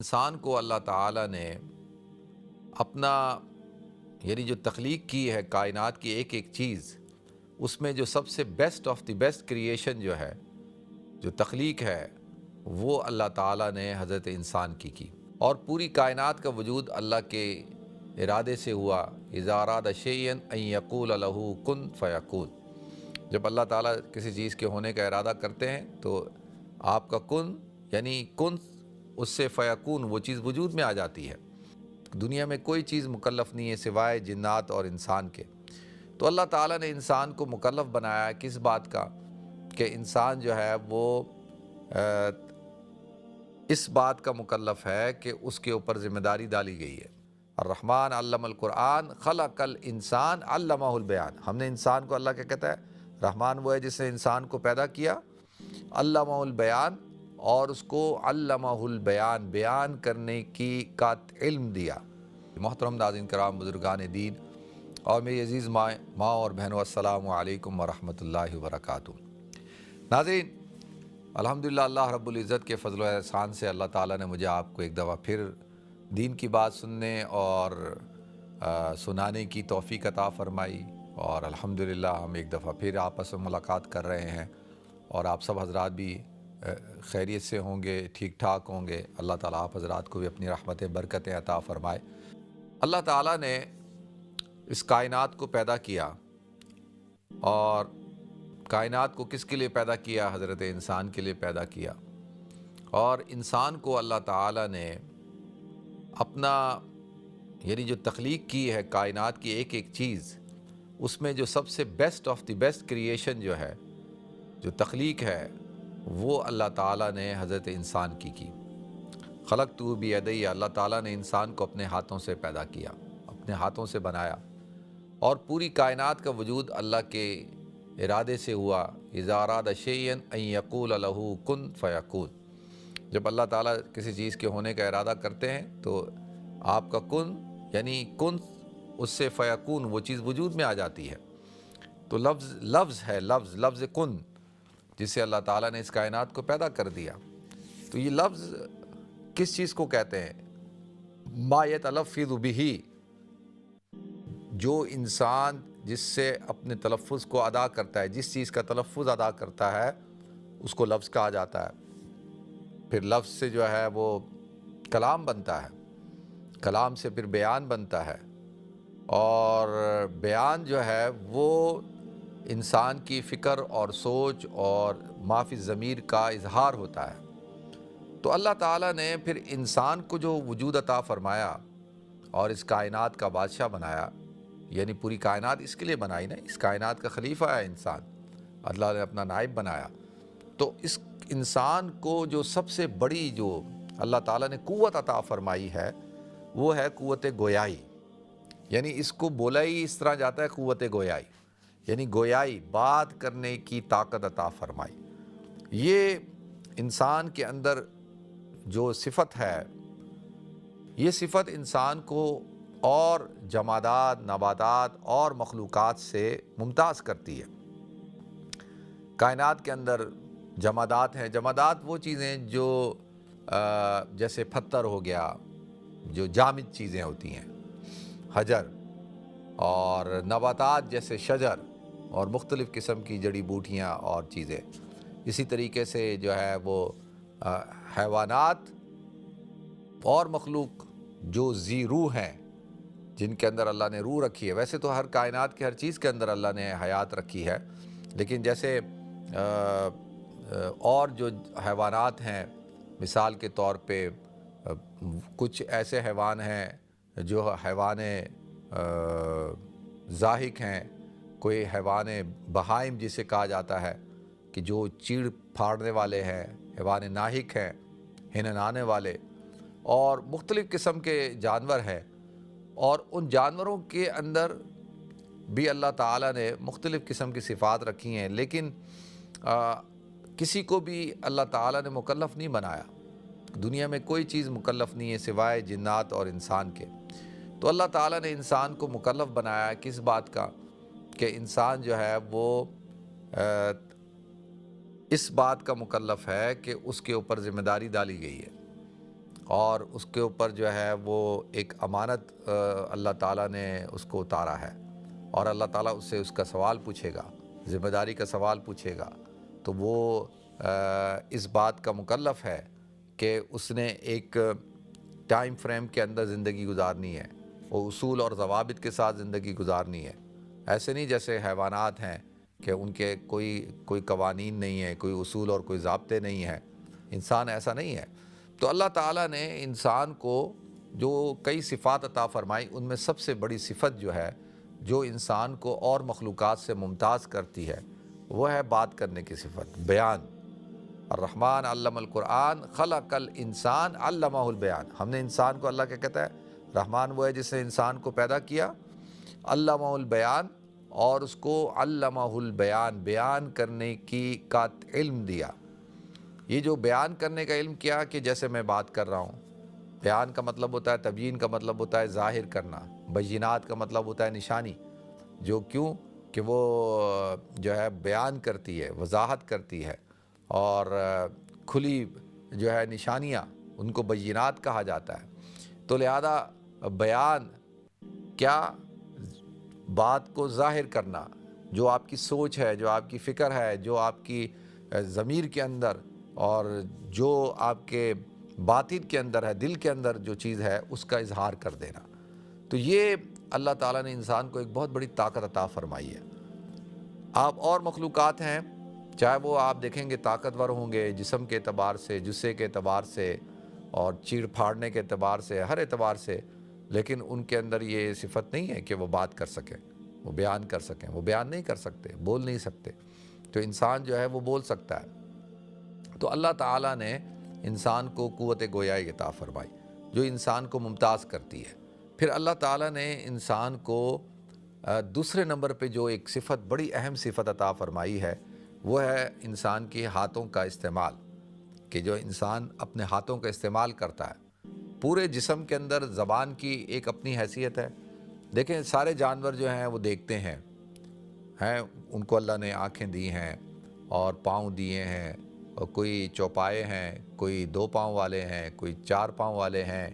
انسان کو اللہ تعالیٰ نے اپنا جو تخلیق کی ہے کائنات کی ایک ایک چیز، اس میں جو سب سے best of the best creation جو ہے، جو تخلیق ہے، وہ اللہ تعالیٰ نے حضرت انسان کی اور پوری کائنات کا وجود اللہ کے ارادے سے ہوا۔ اذا اراد شیئا ان یقول لہ کن فیکون۔ جب اللہ تعالیٰ کسی چیز کے ہونے کا ارادہ کرتے ہیں تو آپ کا کن یعنی کن، اس سے فیکون، وہ چیز وجود میں آ جاتی ہے۔ دنیا میں کوئی چیز مکلف نہیں ہے سوائے جنات اور انسان کے۔ تو اللہ تعالیٰ نے انسان کو مکلف بنایا کس بات کا کہ انسان جو ہے وہ اس بات کا مکلف ہے کہ اس کے اوپر ذمہ داری ڈالی گئی ہے۔ الرحمن علم القرآن خلق الانسان علمہ البیان۔ ہم نے انسان کو، اللہ کیا کہتا ہے؟ رحمان وہ ہے جس نے انسان کو پیدا کیا، علمہ البیان، اور اس کو علمہ البیان، بیان کرنے کا علم دیا۔ محترم ناظرین کرام، بزرگان دین اور میری عزیز ماں اور بہنوں، السلام علیکم ورحمۃ اللہ وبرکاتہ۔ ناظرین، الحمدللہ اللہ رب العزت کے فضل و احسان سے اللہ تعالیٰ نے مجھے آپ کو ایک دفعہ پھر دین کی بات سننے اور سنانے کی توفیق عطا فرمائی، اور الحمدللہ ہم ایک دفعہ پھر آپس میں ملاقات کر رہے ہیں، اور آپ سب حضرات بھی خیریت سے ہوں گے، ٹھیک ٹھاک ہوں گے۔ اللہ تعالیٰ آپ حضرات کو بھی اپنی رحمتیں برکتیں عطا فرمائے۔ اللہ تعالیٰ نے اس کائنات کو پیدا کیا، اور کائنات کو کس کے لیے پیدا کیا؟ حضرت انسان کے لیے پیدا کیا۔ اور انسان کو اللہ تعالیٰ نے اپنا جو تخلیق کی ہے کائنات کی ایک ایک چیز، اس میں جو سب سے best of the best creation جو ہے، جو تخلیق ہے، وہ اللہ تعالیٰ نے حضرت انسان کی۔ خلقتہ بیدی، اللہ تعالیٰ نے انسان کو اپنے ہاتھوں سے پیدا کیا، اپنے ہاتھوں سے بنایا، اور پوری کائنات کا وجود اللہ کے ارادے سے ہوا۔ اذا اراد شیئا ان یقول لہ کن فیکون۔ جب اللہ تعالیٰ کسی چیز کے ہونے کا ارادہ کرتے ہیں تو آپ کا کن یعنی کن، اس سے فیکون، وہ چیز وجود میں آ جاتی ہے۔ تو لفظ ہے، لفظ کن، جس سے اللہ تعالیٰ نے اس کائنات کو پیدا کر دیا۔ تو یہ لفظ کس چیز کو کہتے ہیں؟ ما یتلفظ بہ، جو انسان جس سے اپنے تلفظ کو ادا کرتا ہے، جس چیز کا تلفظ ادا کرتا ہے، اس کو لفظ کہا جاتا ہے۔ پھر لفظ سے جو ہے وہ کلام بنتا ہے، کلام سے پھر بیان بنتا ہے، اور بیان جو ہے وہ انسان کی فکر اور سوچ اور ما فی الضمیر کا اظہار ہوتا ہے۔ تو اللہ تعالیٰ نے پھر انسان کو جو وجود عطا فرمایا اور اس کائنات کا بادشاہ بنایا، یعنی پوری کائنات اس کے لیے بنائی نا، اس کائنات کا خلیفہ ہے انسان، اللہ نے اپنا نائب بنایا۔ تو اس انسان کو جو سب سے بڑی جو اللہ تعالیٰ نے قوت عطا فرمائی ہے، وہ ہے قوت گویائی۔ یعنی اس کو بولا ہی اس طرح جاتا ہے، قوت گویائی، یعنی گویائی، بات کرنے کی طاقت عطا فرمائی۔ یہ انسان کے اندر جو صفت ہے، یہ صفت انسان کو اور جمادات، نباتات اور مخلوقات سے ممتاز کرتی ہے۔ کائنات کے اندر جمادات ہیں، جمادات وہ چیزیں جو جیسے پتھر ہو گیا، جو جامد چیزیں ہوتی ہیں، حجر، اور نباتات جیسے شجر اور مختلف قسم کی جڑی بوٹیاں اور چیزیں۔ اسی طریقے سے جو ہے وہ حیوانات اور مخلوق جو ذی روح ہیں، جن کے اندر اللہ نے روح رکھی ہے۔ ویسے تو ہر کائنات کے ہر چیز کے اندر اللہ نے حیات رکھی ہے، لیکن جیسے اور جو حیوانات ہیں، مثال کے طور پہ کچھ ایسے حیوان ہیں جو حیوان زاحق ہیں، کوئی حیوان بہائم جسے کہا جاتا ہے کہ جو چیڑ پھاڑنے والے ہیں، حیوان ناحق ہیں، ہننانے والے، اور مختلف قسم کے جانور ہیں۔ اور ان جانوروں کے اندر بھی اللہ تعالیٰ نے مختلف قسم کی صفات رکھی ہیں، لیکن کسی کو بھی اللہ تعالیٰ نے مکلف نہیں بنایا۔ دنیا میں کوئی چیز مکلف نہیں ہے سوائے جنات اور انسان کے۔ تو اللہ تعالیٰ نے انسان کو مکلف بنایا کس بات کا کہ انسان جو ہے وہ اس بات کا مکلف ہے کہ اس کے اوپر ذمہ داری ڈالی گئی ہے، اور اس کے اوپر جو ہے وہ ایک امانت اللہ تعالیٰ نے اس کو اتارا ہے، اور اللہ تعالیٰ اس سے اس کا سوال پوچھے گا، ذمہ داری کا سوال پوچھے گا، تو وہ اس بات کا مکلف ہے کہ اس نے ایک ٹائم فریم کے اندر زندگی گزارنی ہے، وہ اصول اور ضوابط کے ساتھ زندگی گزارنی ہے۔ ایسے نہیں جیسے حیوانات ہیں کہ ان کے کوئی قوانین نہیں ہے، کوئی اصول اور کوئی ضابطے نہیں ہیں، انسان ایسا نہیں ہے۔ تو اللہ تعالیٰ نے انسان کو جو کئی صفات عطا فرمائی، ان میں سب سے بڑی صفت جو ہے، جو انسان کو اور مخلوقات سے ممتاز کرتی ہے، وہ ہے بات کرنے کی صفت، بیان۔ الرحمن علم القرآن خلق الانسان علمہ البیان۔ ہم نے انسان کو، اللہ کیا کہتا ہے، رحمان وہ ہے جس نے انسان کو پیدا کیا، علمہ البیان، اور اس کو علمہ البیان، بیان کرنے کا علم دیا۔ یہ جو بیان کرنے کا علم کیا، کہ جیسے میں بات کر رہا ہوں، بیان کا مطلب ہوتا ہے، تبیین کا مطلب ہوتا ہے ظاہر کرنا، بینات کا مطلب ہوتا ہے نشانی، جو کیوں کہ وہ جو ہے بیان کرتی ہے، وضاحت کرتی ہے، اور کھلی جو ہے نشانیاں، ان کو بینات کہا جاتا ہے۔ تو لہذا بیان کیا، بات کو ظاہر کرنا، جو آپ کی سوچ ہے، جو آپ کی فکر ہے، جو آپ کی ضمیر کے اندر اور جو آپ کے باطن کے اندر ہے، دل کے اندر جو چیز ہے، اس کا اظہار کر دینا۔ تو یہ اللہ تعالیٰ نے انسان کو ایک بہت بڑی طاقت عطا فرمائی ہے۔ آپ اور مخلوقات ہیں، چاہے وہ آپ دیکھیں گے طاقتور ہوں گے جسم کے اعتبار سے، جسے کے اعتبار سے، اور چیڑ پھاڑنے کے اعتبار سے، ہر اعتبار سے، لیکن ان کے اندر یہ صفت نہیں ہے کہ وہ بات کر سکیں، وہ بیان کر سکیں۔ وہ بیان نہیں کر سکتے، بول نہیں سکتے۔ تو انسان جو ہے وہ بول سکتا ہے۔ تو اللہ تعالیٰ نے انسان کو قوت گویائی عطا فرمائی، جو انسان کو ممتاز کرتی ہے۔ پھر اللہ تعالیٰ نے انسان کو دوسرے نمبر پہ جو ایک صفت، بڑی اہم صفت عطا فرمائی ہے، وہ ہے انسان کے ہاتھوں کا استعمال، کہ جو انسان اپنے ہاتھوں کا استعمال کرتا ہے۔ پورے جسم کے اندر زبان کی ایک اپنی حیثیت ہے۔ دیکھیں سارے جانور جو ہیں وہ دیکھتے ہیں، ان کو اللہ نے آنکھیں دی ہیں اور پاؤں دیے ہیں، اور کوئی چوپائے ہیں، کوئی 2 پاؤں والے ہیں، کوئی 4 پاؤں والے ہیں،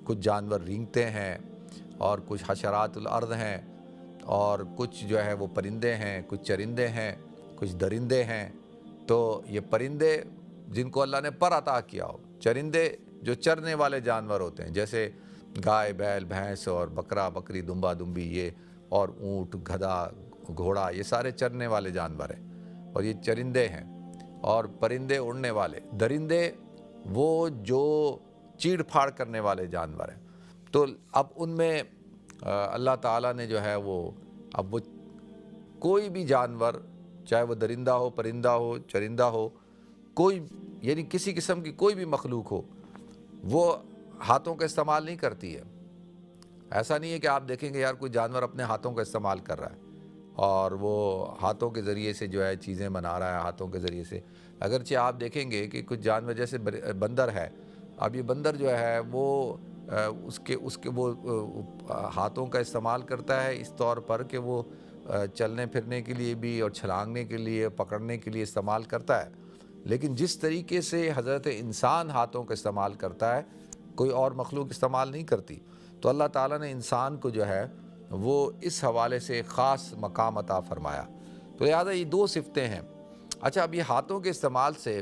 کچھ جانور رینگتے ہیں، اور کچھ حشرات الارض ہیں، اور کچھ جو ہے وہ پرندے ہیں، کچھ چرندے ہیں، کچھ درندے ہیں۔ تو یہ پرندے جن کو اللہ نے پر عطا کیا ہو، چرندے جو چرنے والے جانور ہوتے ہیں، جیسے گائے، بیل، بھینس اور بکرا، بکری، دمبا، دمبی، یہ، اور اونٹ، گدھا، گھوڑا، یہ سارے چرنے والے جانور ہیں، اور یہ چرندے ہیں۔ اور پرندے اڑنے والے، درندے وہ جو چیڑ پھاڑ کرنے والے جانور ہیں۔ تو اب ان میں اللہ تعالیٰ نے جو ہے وہ کوئی بھی جانور، چاہے وہ درندہ ہو، پرندہ ہو، چرندہ ہو، کوئی یعنی کسی قسم کی کوئی بھی مخلوق ہو، وہ ہاتھوں کا استعمال نہیں کرتی ہے۔ ایسا نہیں ہے کہ آپ دیکھیں گے یار کوئی جانور اپنے ہاتھوں کا استعمال کر رہا ہے، اور وہ ہاتھوں کے ذریعے سے جو ہے چیزیں بنا رہا ہے، ہاتھوں کے ذریعے سے۔ اگرچہ آپ دیکھیں گے کہ کچھ جانور جیسے بندر ہے، اب یہ بندر جو ہے وہ اس کے وہ ہاتھوں کا استعمال کرتا ہے اس طور پر کہ وہ چلنے پھرنے کے لیے بھی، اور چھلانگنے کے لیے، پکڑنے کے لیے استعمال کرتا ہے۔ لیکن جس طریقے سے حضرت انسان ہاتھوں کا استعمال کرتا ہے، کوئی اور مخلوق استعمال نہیں کرتی۔ تو اللہ تعالیٰ نے انسان کو جو ہے وہ اس حوالے سے خاص مقام عطا فرمایا۔ تو لہٰذا یہ 2 صفتیں ہیں۔ اچھا، اب یہ ہاتھوں کے استعمال سے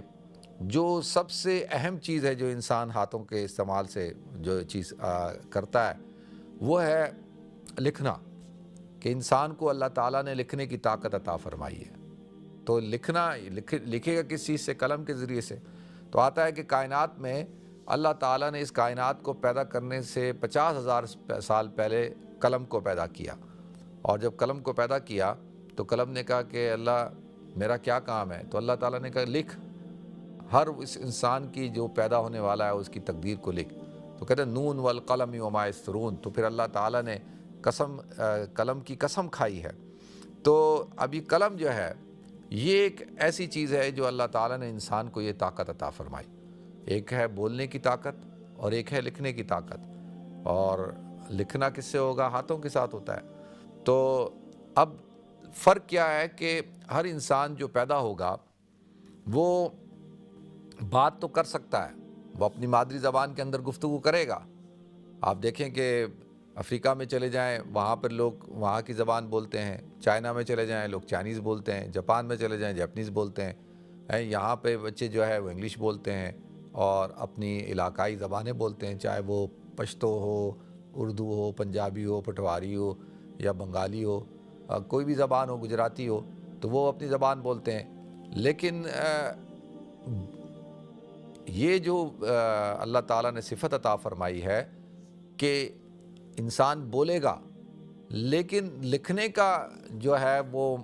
جو سب سے اہم چیز ہے، جو انسان ہاتھوں کے استعمال سے جو چیز کرتا ہے، وہ ہے لکھنا، کہ انسان کو اللہ تعالیٰ نے لکھنے کی طاقت عطا فرمائی ہے۔ تو لکھے گا کس چیز سے؟ قلم کے ذریعے سے۔ تو آتا ہے کہ کائنات میں اللہ تعالیٰ نے اس کائنات کو پیدا کرنے سے 50,000 سال پہلے قلم کو پیدا کیا، اور جب قلم کو پیدا کیا تو قلم نے کہا کہ اللہ میرا کیا کام ہے؟ تو اللہ تعالیٰ نے کہا لکھ، ہر اس انسان کی جو پیدا ہونے والا ہے اس کی تقدیر کو لکھ۔ تو کہتے ہیں نون والقلم وما یسطرون۔ تو پھر اللہ تعالیٰ نے قلم کی قسم کھائی ہے۔ تو اب یہ قلم جو ہے، یہ ایک ایسی چیز ہے جو اللہ تعالیٰ نے انسان کو یہ طاقت عطا فرمائی۔ ایک ہے بولنے کی طاقت، اور ایک ہے لکھنے کی طاقت۔ اور لکھنا کس سے ہوگا؟ ہاتھوں کے ساتھ ہوتا ہے۔ تو اب فرق کیا ہے کہ ہر انسان جو پیدا ہوگا وہ بات تو کر سکتا ہے، وہ اپنی مادری زبان کے اندر گفتگو کرے گا۔ آپ دیکھیں کہ افریقہ میں چلے جائیں، وہاں پر لوگ وہاں کی زبان بولتے ہیں، چائنا میں چلے جائیں لوگ چائنیز بولتے ہیں، جاپان میں چلے جائیں جاپنیز بولتے ہیں، یہاں پہ بچے جو ہے وہ انگلش بولتے ہیں اور اپنی علاقائی زبانیں بولتے ہیں، چاہے وہ پشتو ہو، اردو ہو، پنجابی ہو، پٹواری ہو یا بنگالی ہو، کوئی بھی زبان ہو، گجراتی ہو، تو وہ اپنی زبان بولتے ہیں۔ لیکن یہ جو اللہ تعالیٰ نے صفت عطا فرمائی ہے کہ انسان بولے گا، لیکن لکھنے کا جو ہے وہ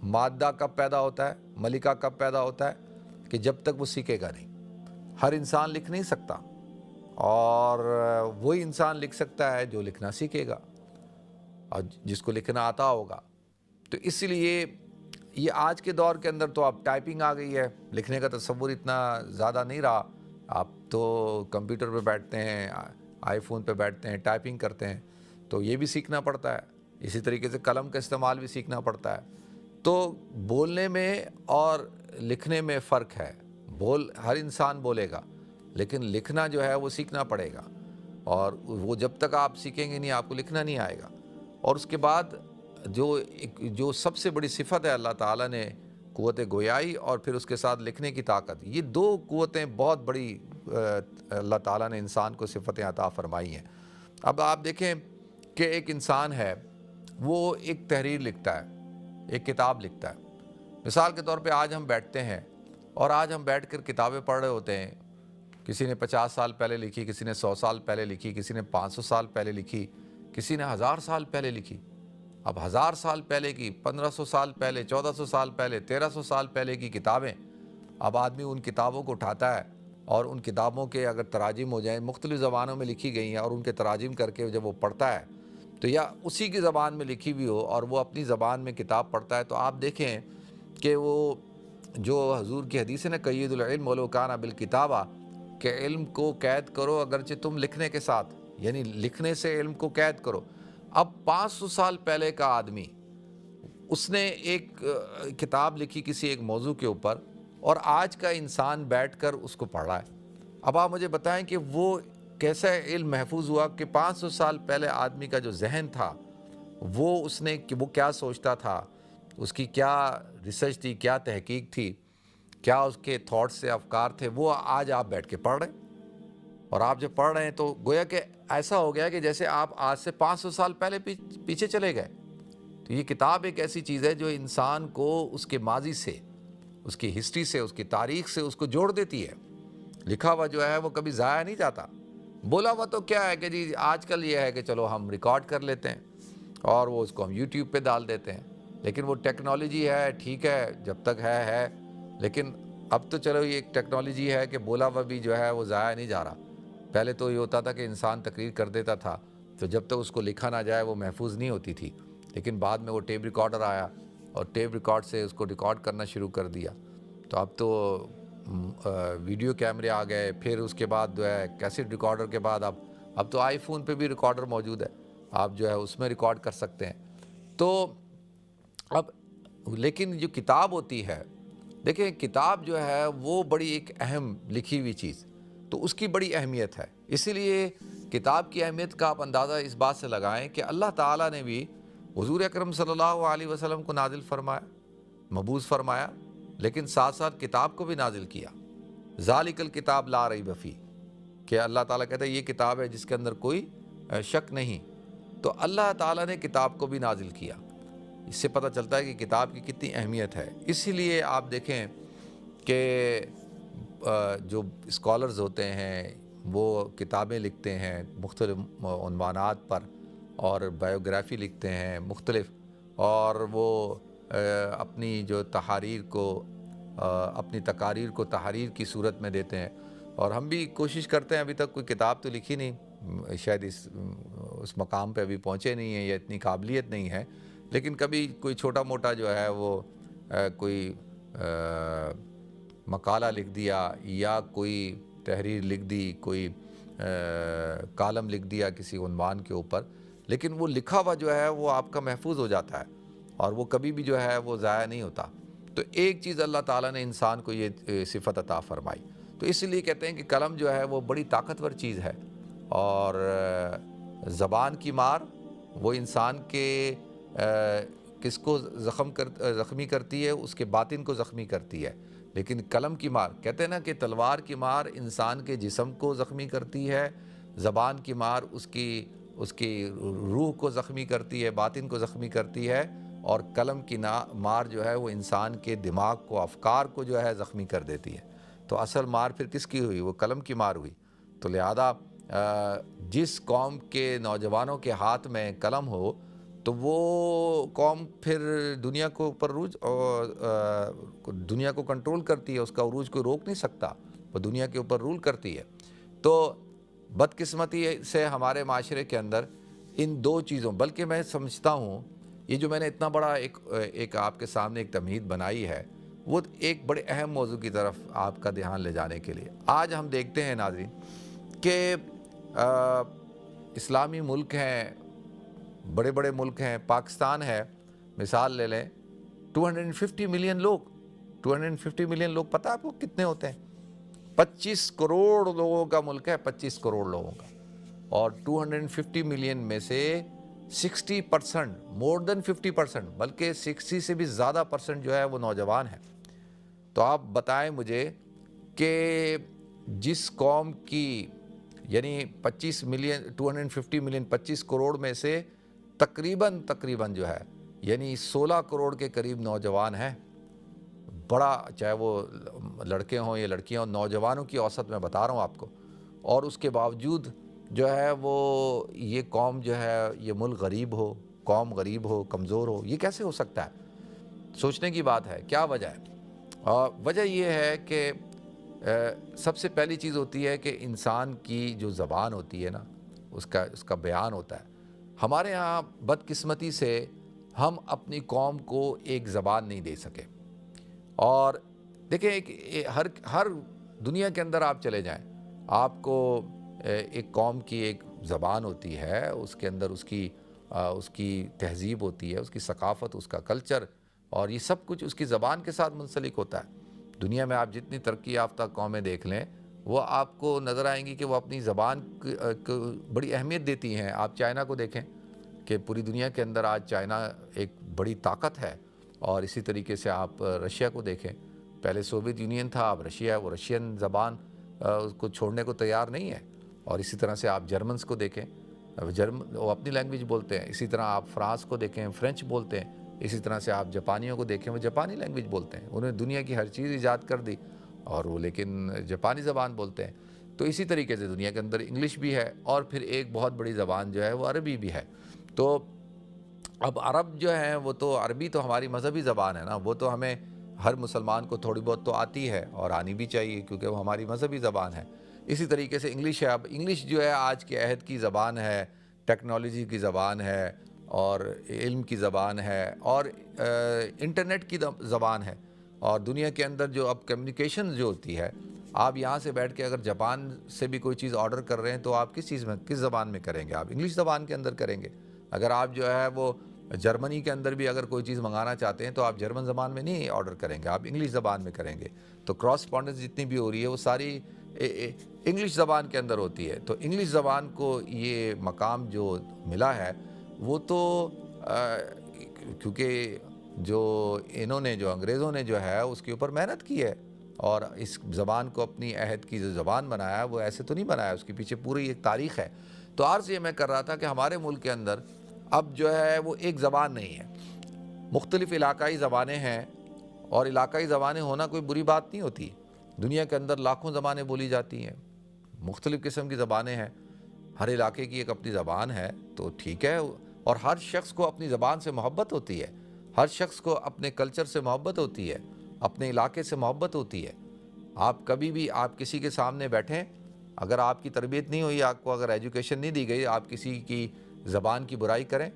مادہ کب پیدا ہوتا ہے، ملکہ کب پیدا ہوتا ہے کہ جب تک وہ سیکھے گا نہیں۔ ہر انسان لکھ نہیں سکتا، اور وہی انسان لکھ سکتا ہے جو لکھنا سیکھے گا اور جس کو لکھنا آتا ہوگا۔ تو اس لیے یہ آج کے دور کے اندر تو اب ٹائپنگ آ گئی ہے، لکھنے کا تصور اتنا زیادہ نہیں رہا۔ آپ تو کمپیوٹر پہ بیٹھتے ہیں، آئی فون پہ بیٹھتے ہیں، ٹائپنگ کرتے ہیں، تو یہ بھی سیکھنا پڑتا ہے۔ اسی طریقے سے قلم کا استعمال بھی سیکھنا پڑتا ہے۔ تو بولنے میں اور لکھنے میں فرق ہے۔ ہر انسان بولے گا، لیکن لکھنا جو ہے وہ سیکھنا پڑے گا، اور وہ جب تک آپ سیکھیں گے نہیں آپ کو لکھنا نہیں آئے گا۔ اور اس کے بعد جو سب سے بڑی صفت ہے اللہ تعالیٰ نے، قوت گویائی اور پھر اس کے ساتھ لکھنے کی طاقت، یہ دو قوتیں بہت بڑی اللہ تعالیٰ نے انسان کو صفتیں عطا فرمائی ہیں۔ اب آپ دیکھیں کہ ایک انسان ہے، وہ ایک تحریر لکھتا ہے، ایک کتاب لکھتا ہے۔ مثال کے طور پہ آج ہم بیٹھتے ہیں اور آج ہم بیٹھ کر کتابیں پڑھ رہے ہوتے ہیں۔ کسی نے 50 سال پہلے لکھی، کسی نے 100 سال پہلے لکھی، کسی نے 500 سال پہلے لکھی، کسی نے 1000 سال پہلے لکھی۔ اب 1000 سال پہلے کی، 1500 سال پہلے، 1400 سال پہلے، 1300 سال پہلے کی کتابیں، اب آدمی ان کتابوں کو اٹھاتا ہے اور ان کتابوں کے اگر تراجم ہو جائیں، مختلف زبانوں میں لکھی گئی ہیں، اور ان کے تراجم کر کے جب وہ پڑھتا ہے تو یا اسی کی زبان میں لکھی ہوئی ہو اور وہ اپنی زبان میں کتاب پڑھتا ہے، تو آپ دیکھیں کہ وہ جو حضور کی حدیث ہے نا، قید العلم ولو کان بالکتابہ، کہ علم کو قید کرو اگرچہ تم لکھنے کے ساتھ، یعنی لکھنے سے علم کو قید کرو۔ اب 500 سال پہلے کا آدمی، اس نے ایک کتاب لکھی کسی ایک موضوع کے اوپر، اور آج کا انسان بیٹھ کر اس کو پڑھ رہا ہے۔ اب آپ مجھے بتائیں کہ وہ کیسا علم محفوظ ہوا کہ 500 سال پہلے آدمی کا جو ذہن تھا، وہ کیا سوچتا تھا، اس کی کیا ریسرچ تھی، کیا تحقیق تھی، کیا اس کے تھاٹس سے افکار تھے، وہ آج آپ بیٹھ کے پڑھ رہے ہیں۔ اور آپ جب پڑھ رہے ہیں تو گویا کہ ایسا ہو گیا کہ جیسے آپ آج سے 500 سال پہلے پیچھے چلے گئے۔ تو یہ کتاب ایک ایسی چیز ہے جو انسان کو اس کے ماضی سے، اس کی ہسٹری سے، اس کی تاریخ سے اس کو جوڑ دیتی ہے۔ لکھا ہوا جو ہے وہ کبھی ضائع نہیں جاتا۔ بولا ہوا تو کیا ہے کہ جی آج کل یہ ہے کہ چلو ہم ریکارڈ کر لیتے ہیں اور وہ اس کو ہم یوٹیوب پہ ڈال دیتے ہیں، لیکن وہ ٹیکنالوجی ہے، ٹھیک ہے، جب تک ہے، لیکن اب تو چلو یہ ایک ٹیکنالوجی ہے کہ بولا ہوا بھی جو ہے وہ ضائع نہیں جا رہا۔ پہلے تو یہ ہوتا تھا کہ انسان تقریر کر دیتا تھا، تو جب تک اس کو لکھا نہ جائے وہ محفوظ نہیں ہوتی تھی، لیکن بعد میں وہ ٹیپ ریکارڈر آیا اور ٹیپ ریکارڈ سے اس کو ریکارڈ کرنا شروع کر دیا۔ تو اب تو ویڈیو کیمرے آ گئے، پھر اس کے بعد جو ہے کیسٹ ریکارڈر کے بعد اب تو آئی فون پہ بھی ریکارڈر موجود ہے، آپ جو ہے اس میں ریکارڈ کر سکتے ہیں۔ تو اب لیکن جو کتاب ہوتی ہے، دیکھیں کتاب جو ہے وہ بڑی ایک اہم لکھی ہوئی چیز، تو اس کی بڑی اہمیت ہے۔ اسی لیے کتاب کی اہمیت کا آپ اندازہ اس بات سے لگائیں کہ اللہ تعالیٰ نے بھی حضور اکرم صلی اللہ علیہ وسلم کو نازل فرمایا، مبعوث فرمایا، لیکن ساتھ ساتھ کتاب کو بھی نازل کیا۔ ذالک الکتاب لا ریب فیہ، کہ اللہ تعالیٰ کہتا ہے یہ کتاب ہے جس کے اندر کوئی شک نہیں۔ تو اللہ تعالیٰ نے کتاب کو بھی نازل کیا۔ اس سے پتہ چلتا ہے کہ کتاب کی کتنی اہمیت ہے۔ اسی لیے آپ دیکھیں کہ جو اسکالرز ہوتے ہیں وہ کتابیں لکھتے ہیں مختلف عنوانات پر، اور بایوگرافی لکھتے ہیں مختلف، اور وہ اپنی جو تحاریر کو، اپنی تقاریر کو تحریر کی صورت میں دیتے ہیں۔ اور ہم بھی کوشش کرتے ہیں، ابھی تک کوئی کتاب تو لکھی نہیں، شاید اس مقام پہ ابھی پہنچے نہیں ہیں یا اتنی قابلیت نہیں ہے، لیکن کبھی کوئی چھوٹا موٹا جو ہے وہ کوئی مقالہ لکھ دیا یا کوئی تحریر لکھ دی، کوئی کالم لکھ دیا کسی عنوان کے اوپر، لیکن وہ لکھا ہوا جو ہے وہ آپ کا محفوظ ہو جاتا ہے اور وہ کبھی بھی جو ہے وہ ضائع نہیں ہوتا۔ تو ایک چیز اللہ تعالیٰ نے انسان کو یہ صفت عطا فرمائی۔ تو اس لیے کہتے ہیں کہ قلم جو ہے وہ بڑی طاقتور چیز ہے، اور زبان کی مار وہ انسان کے کس کو زخمی کرتی ہے؟ اس کے باطن کو زخمی کرتی ہے، لیکن قلم کی مار، کہتے ہیں نا کہ تلوار کی مار انسان کے جسم کو زخمی کرتی ہے، زبان کی مار اس کی روح کو زخمی کرتی ہے، باطن کو زخمی کرتی ہے، اور قلم کی مار جو ہے وہ انسان کے دماغ کو، افکار کو جو ہے زخمی کر دیتی ہے۔ تو اصل مار پھر کس کی ہوئی؟ وہ قلم کی مار ہوئی۔ تو لہذا جس قوم کے نوجوانوں کے ہاتھ میں قلم ہو تو وہ قوم پھر دنیا کو اوپر دنیا کو کنٹرول کرتی ہے، اس کا عروج کوئی روک نہیں سکتا، وہ دنیا کے اوپر رول کرتی ہے۔ تو بدقسمتی سے ہمارے معاشرے کے اندر ان دو چیزوں، بلکہ میں سمجھتا ہوں یہ جو میں نے اتنا بڑا ایک آپ کے سامنے ایک تمہید بنائی ہے، وہ ایک بڑے اہم موضوع کی طرف آپ کا دھیان لے جانے کے لیے۔ آج ہم دیکھتے ہیں ناظرین کہ اسلامی ملک ہیں، بڑے بڑے ملک ہیں، پاکستان ہے، مثال لے لیں، 250 ملین لوگ 250 ملین لوگ پتہ آپ کو کتنے ہوتے ہیں؟ 25 کروڑ لوگوں کا ملک ہے، 25 کروڑ لوگوں کا، اور 250 ملین میں سے 60%، مور دین 50%، بلکہ 60 سے بھی زیادہ پرسنٹ جو ہے وہ نوجوان ہیں۔ تو آپ بتائیں مجھے کہ جس قوم کی یعنی 25 ملین 250 ملین 25 کروڑ میں سے تقریباً جو ہے یعنی 16 کروڑ کے قریب نوجوان ہیں، بڑا چاہے وہ لڑکے ہوں یا لڑکیاں ہوں، نوجوانوں کی اوسط میں بتا رہا ہوں آپ کو، اور اس کے باوجود جو ہے وہ یہ قوم جو ہے یہ ملک غریب ہو، قوم غریب ہو، کمزور ہو، یہ کیسے ہو سکتا ہے؟ سوچنے کی بات ہے، کیا وجہ ہے؟ اور وجہ یہ ہے کہ سب سے پہلی چیز ہوتی ہے کہ انسان کی جو زبان ہوتی ہے نا، اس کا بیان ہوتا ہے۔ ہمارے ہاں بدقسمتی سے ہم اپنی قوم کو ایک زبان نہیں دے سکے، اور دیکھیں ہر دنیا کے اندر آپ چلے جائیں، آپ کو ایک قوم کی ایک زبان ہوتی ہے، اس کے اندر اس کی تہذیب ہوتی ہے، اس کی ثقافت، اس کا کلچر، اور یہ سب کچھ اس کی زبان کے ساتھ منسلک ہوتا ہے۔ دنیا میں آپ جتنی ترقی یافتہ قومیں دیکھ لیں، وہ آپ کو نظر آئیں گی کہ وہ اپنی زبان کو بڑی اہمیت دیتی ہیں۔ آپ چائنا کو دیکھیں کہ پوری دنیا کے اندر آج چائنا ایک بڑی طاقت ہے، اور اسی طریقے سے آپ رشیا کو دیکھیں، پہلے سوویت یونین تھا، اب رشیا ہے، وہ رشین زبان اس کو چھوڑنے کو تیار نہیں ہے۔ اور اسی طرح سے آپ جرمنس کو دیکھیں، وہ اپنی لینگویج بولتے ہیں، اسی طرح آپ فرانس کو دیکھیں، فرینچ بولتے ہیں، اسی طرح سے آپ جاپانیوں کو دیکھیں، وہ جاپانی لینگویج بولتے ہیں، انہوں نے دنیا کی ہر چیز ایجاد کر دی اور وہ لیکن جاپانی زبان بولتے ہیں۔ تو اسی طریقے سے دنیا کے اندر انگلش بھی ہے، اور پھر ایک بہت بڑی زبان جو ہے وہ عربی بھی ہے۔ تو اب عرب جو ہیں وہ تو، عربی تو ہماری مذہبی زبان ہے نا، وہ تو ہمیں ہر مسلمان کو تھوڑی بہت تو آتی ہے اور آنی بھی چاہیے، کیونکہ وہ ہماری مذہبی زبان ہے۔ اسی طریقے سے انگلش ہے، اب انگلش جو ہے آج کے عہد کی زبان ہے، ٹیکنالوجی کی زبان ہے، اور علم کی زبان ہے، اور انٹرنیٹ کی زبان ہے، اور دنیا کے اندر جو اب کمیونیکیشن جو ہوتی ہے، آپ یہاں سے بیٹھ کے اگر جاپان سے بھی کوئی چیز آرڈر کر رہے ہیں تو آپ کس زبان میں کریں گے؟ آپ انگلش زبان کے اندر کریں گے۔ اگر آپ جو ہے وہ جرمنی کے اندر بھی اگر کوئی چیز منگانا چاہتے ہیں تو آپ جرمن زبان میں نہیں آرڈر کریں گے، آپ انگلش زبان میں کریں گے۔ تو کراسپونڈنس جتنی بھی ہو رہی ہے وہ ساری انگلش زبان کے اندر ہوتی ہے۔ تو انگلش زبان کو یہ مقام جو ملا ہے وہ تو کیونکہ جو انگریزوں نے جو ہے اس کے اوپر محنت کی ہے، اور اس زبان کو اپنی عہد کی جو زبان بنایا وہ ایسے تو نہیں بنایا، اس کے پیچھے پوری ایک تاریخ ہے۔ تو عرض یہ میں کر رہا تھا کہ ہمارے ملک کے اندر اب جو ہے وہ ایک زبان نہیں ہے، مختلف علاقائی زبانیں ہیں، اور علاقائی زبانیں ہونا کوئی بری بات نہیں ہوتی۔ دنیا کے اندر لاکھوں زبانیں بولی جاتی ہیں، مختلف قسم کی زبانیں ہیں، ہر علاقے کی ایک اپنی زبان ہے، تو ٹھیک ہے، اور ہر شخص کو اپنی زبان سے محبت ہوتی ہے، ہر شخص کو اپنے کلچر سے محبت ہوتی ہے، اپنے علاقے سے محبت ہوتی ہے۔ آپ کبھی بھی آپ کسی کے سامنے بیٹھیں، اگر آپ کی تربیت نہیں ہوئی، آپ کو اگر ایجوکیشن نہیں دی گئی، آپ کسی کی زبان کی برائی کریں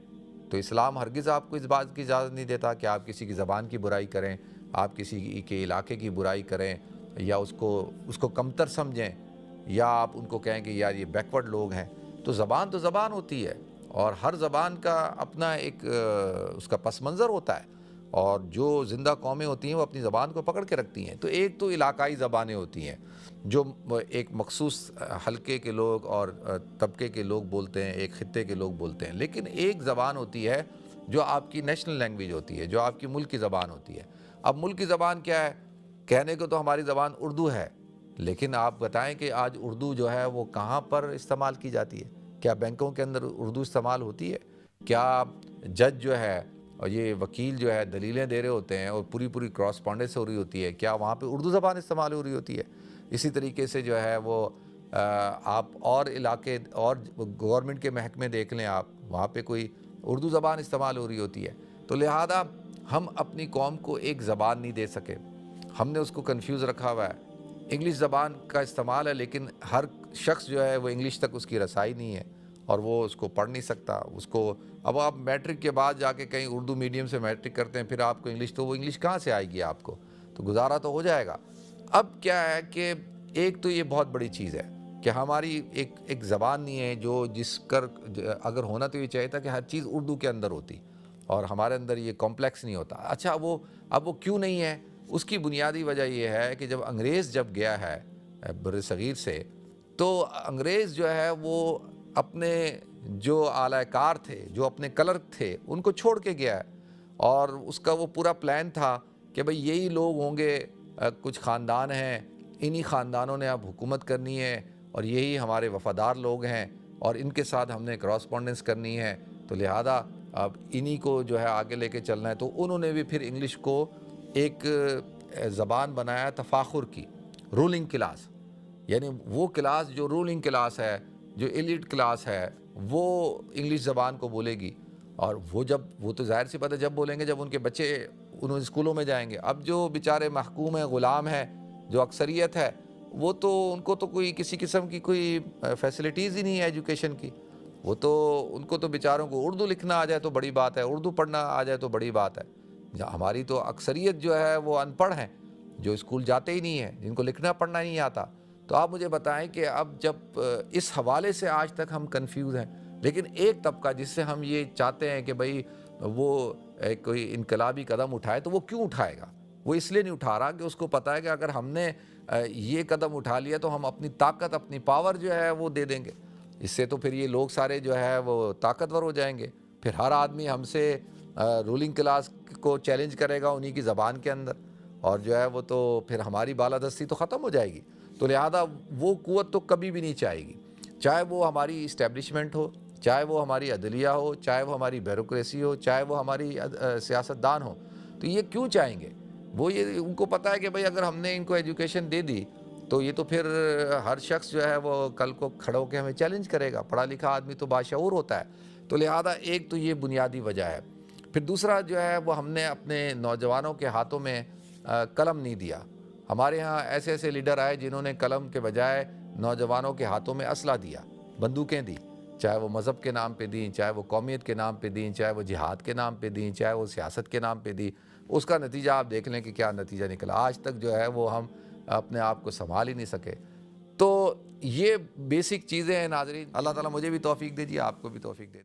تو اسلام ہرگز آپ کو اس بات کی اجازت نہیں دیتا کہ آپ کسی کی زبان کی برائی کریں، آپ کسی کے علاقے کی برائی کریں، یا اس کو کمتر سمجھیں، یا آپ ان کو کہیں کہ یار یہ بیکورڈ لوگ ہیں۔ تو زبان ہوتی ہے، اور ہر زبان کا اپنا ایک اس کا پس منظر ہوتا ہے، اور جو زندہ قومیں ہوتی ہیں وہ اپنی زبان کو پکڑ کے رکھتی ہیں۔ تو ایک تو علاقائی زبانیں ہوتی ہیں جو ایک مخصوص حلقے کے لوگ اور طبقے کے لوگ بولتے ہیں، ایک خطے کے لوگ بولتے ہیں، لیکن ایک زبان ہوتی ہے جو آپ کی نیشنل لینگویج ہوتی ہے، جو آپ کی ملک کی زبان ہوتی ہے۔ اب ملک کی زبان کیا ہے؟ کہنے کو تو ہماری زبان اردو ہے، لیکن آپ بتائیں کہ آج اردو جو ہے وہ کہاں پر استعمال کی جاتی ہے؟ کیا بینکوں کے اندر اردو استعمال ہوتی ہے؟ کیا جج جو ہے اور یہ وکیل جو ہے دلیلیں دے رہے ہوتے ہیں اور پوری کراسپونڈنس ہو رہی ہوتی ہے، کیا وہاں پہ اردو زبان استعمال ہو رہی ہوتی ہے؟ اسی طریقے سے جو ہے وہ آپ اور علاقے اور گورنمنٹ کے محکمے دیکھ لیں، آپ وہاں پہ کوئی اردو زبان استعمال ہو رہی ہوتی ہے۔ تو لہٰذا ہم اپنی قوم کو ایک زبان نہیں دے سکے، ہم نے اس کو کنفیوز رکھا ہوا ہے۔ انگلش زبان کا استعمال ہے، لیکن ہر شخص جو ہے وہ انگلش تک اس کی رسائی نہیں ہے اور وہ اس کو پڑھ نہیں سکتا۔ اس کو اب آپ میٹرک کے بعد جا کے کہیں اردو میڈیم سے میٹرک کرتے ہیں، پھر آپ کو انگلش، تو وہ انگلش کہاں سے آئے گی آپ کو؟ تو گزارا تو ہو جائے گا۔ اب کیا ہے کہ ایک تو یہ بہت بڑی چیز ہے کہ ہماری ایک زبان نہیں ہے جو جس کر اگر ہونا تو یہ چاہیے تھا کہ ہر چیز اردو کے اندر ہوتی اور ہمارے اندر یہ کمپلیکس نہیں ہوتا۔ اچھا اب وہ کیوں نہیں ہے؟ اس کی بنیادی وجہ یہ ہے کہ جب انگریز گیا ہے بر صغیر سے، تو انگریز جو ہے وہ اپنے جو اعلی کار تھے، جو اپنے کلرک تھے، ان کو چھوڑ کے گیا ہے، اور اس کا وہ پورا پلان تھا کہ بھئی یہی لوگ ہوں گے، کچھ خاندان ہیں، انہی خاندانوں نے اب حکومت کرنی ہے اور یہی ہمارے وفادار لوگ ہیں اور ان کے ساتھ ہم نے کراسپونڈنس کرنی ہے، تو لہذا اب انہی کو جو ہے آگے لے کے چلنا ہے۔ تو انہوں نے بھی پھر انگلش کو ایک زبان بنایا تفاخر کی، رولنگ کلاس، یعنی وہ کلاس جو رولنگ کلاس ہے، جو ایلیٹ کلاس ہے، وہ انگلش زبان کو بولے گی، اور وہ تو ظاہر سی بات ہے جب بولیں گے جب ان کے بچے انہوں اسکولوں میں جائیں گے۔ اب جو بیچارے محکوم ہیں، غلام ہیں، جو اکثریت ہے، وہ تو ان کو تو کوئی کسی قسم کی کوئی فیسلٹیز ہی نہیں ہے ایجوکیشن کی، وہ تو ان کو تو بیچاروں کو اردو لکھنا آ جائے تو بڑی بات ہے، اردو پڑھنا آ جائے تو بڑی بات ہے۔ ہماری تو اکثریت جو ہے وہ ان پڑھ ہیں، جو اسکول جاتے ہی نہیں ہیں، جن کو لکھنا پڑھنا نہیں آتا۔ تو آپ مجھے بتائیں کہ اب جب اس حوالے سے آج تک ہم کنفیوز ہیں، لیکن ایک طبقہ جس سے ہم یہ چاہتے ہیں کہ بھئی وہ کوئی انقلابی قدم اٹھائے، تو وہ کیوں اٹھائے گا؟ وہ اس لیے نہیں اٹھا رہا کہ اس کو پتہ ہے کہ اگر ہم نے یہ قدم اٹھا لیا تو ہم اپنی طاقت، اپنی پاور جو ہے وہ دے دیں گے، اس سے تو پھر یہ لوگ سارے جو ہے وہ طاقتور ہو جائیں گے، پھر ہر آدمی ہم سے رولنگ کلاس کو چیلنج کرے گا انہی کی زبان کے اندر، اور جو ہے وہ تو پھر ہماری بالادستی تو ختم ہو جائے گی۔ تو لہذا وہ قوت تو کبھی بھی نہیں چاہے گی، چاہے وہ ہماری اسٹیبلشمنٹ ہو، چاہے وہ ہماری عدلیہ ہو، چاہے وہ ہماری بیوروکریسی ہو، چاہے وہ ہماری سیاستدان ہو۔ تو یہ کیوں چاہیں گے؟ یہ ان کو پتہ ہے کہ بھئی اگر ہم نے ان کو ایجوکیشن دے دی تو یہ تو پھر ہر شخص جو ہے وہ کل کو کھڑا ہو کے ہمیں چیلنج کرے گا، پڑھا لکھا آدمی تو باشعور ہوتا ہے۔ تو لہذا ایک تو یہ بنیادی وجہ ہے۔ پھر دوسرا جو ہے وہ ہم نے اپنے نوجوانوں کے ہاتھوں میں قلم نہیں دیا۔ ہمارے ہاں ایسے ایسے لیڈر آئے جنہوں نے قلم کے بجائے نوجوانوں کے ہاتھوں میں اسلحہ دیا، بندوقیں دی، چاہے وہ مذہب کے نام پہ دیں، چاہے وہ قومیت کے نام پہ دیں، چاہے وہ جہاد کے نام پہ دیں، چاہے وہ سیاست کے نام پہ دی۔ اس کا نتیجہ آپ دیکھ لیں کہ کیا نتیجہ نکلا۔ آج تک جو ہے وہ ہم اپنے آپ کو سنبھال ہی نہیں سکے۔ تو یہ بیسک چیزیں ہیں ناظرین۔ اللہ تعالیٰ مجھے بھی توفیق دے، آپ کو بھی توفیق دے۔